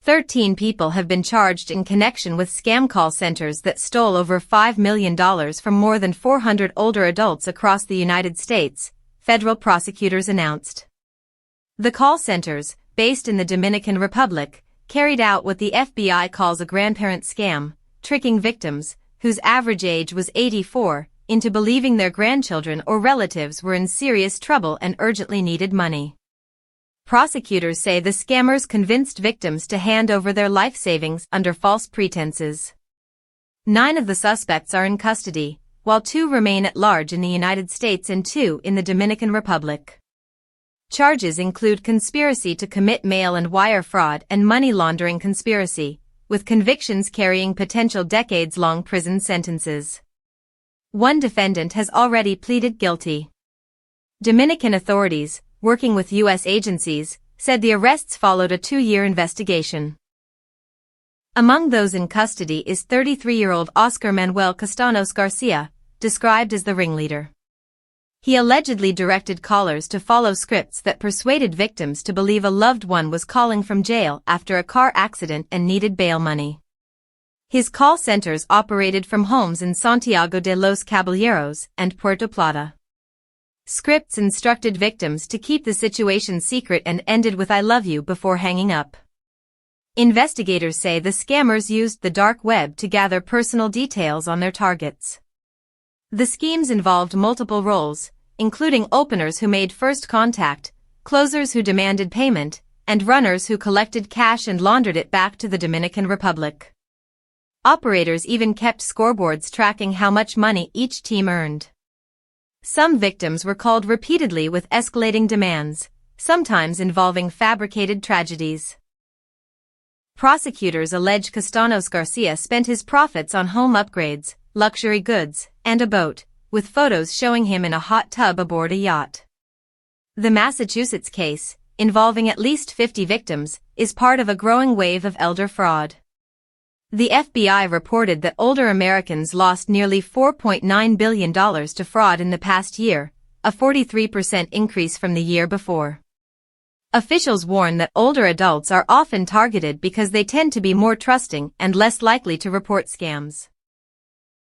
13 people have been charged in connection with scam call centers that stole over $5 million from more than 400 older adults across the United States, federal prosecutors announced. The call centers, based in the Dominican Republic, carried out what the FBI calls a grandparent scam, tricking victims, whose average age was 84, into believing their grandchildren or relatives were in serious trouble and urgently needed money. Prosecutors say the scammers convinced victims to hand over their life savings under false pretenses. 9 of the suspects are in custody, while 2 remain at large in the United States and 2 in the Dominican Republic. Charges include conspiracy to commit mail and wire fraud and money laundering conspiracy, with convictions carrying potential decades-long prison sentences. 1 defendant has already pleaded guilty. Dominican authorities, working with U.S. agencies, said the arrests followed a 2-year investigation. Among those in custody is 33-year-old Oscar Manuel Castanos Garcia, described as the ringleader. He allegedly directed callers to follow scripts that persuaded victims to believe a loved one was calling from jail after a car accident and needed bail money. His call centers operated from homes in Santiago de los Caballeros and Puerto Plata. Scripts instructed victims to keep the situation secret and ended with "I love you" before hanging up. Investigators say the scammers used the dark web to gather personal details on their targets. The schemes involved multiple roles, including openers who made first contact, closers who demanded payment, and runners who collected cash and laundered it back to the Dominican Republic. Operators even kept scoreboards tracking how much money each team earned. Some victims were called repeatedly with escalating demands, sometimes involving fabricated tragedies. Prosecutors allege Castanos Garcia spent his profits on home upgrades, luxury goods, and a boat, with photos showing him in a hot tub aboard a yacht. The Massachusetts case, involving at least 50 victims, is part of a growing wave of elder fraud. The FBI reported that older Americans lost nearly $4.9 billion to fraud in the past year, a 43% increase from the year before. Officials warn that older adults are often targeted because they tend to be more trusting and less likely to report scams.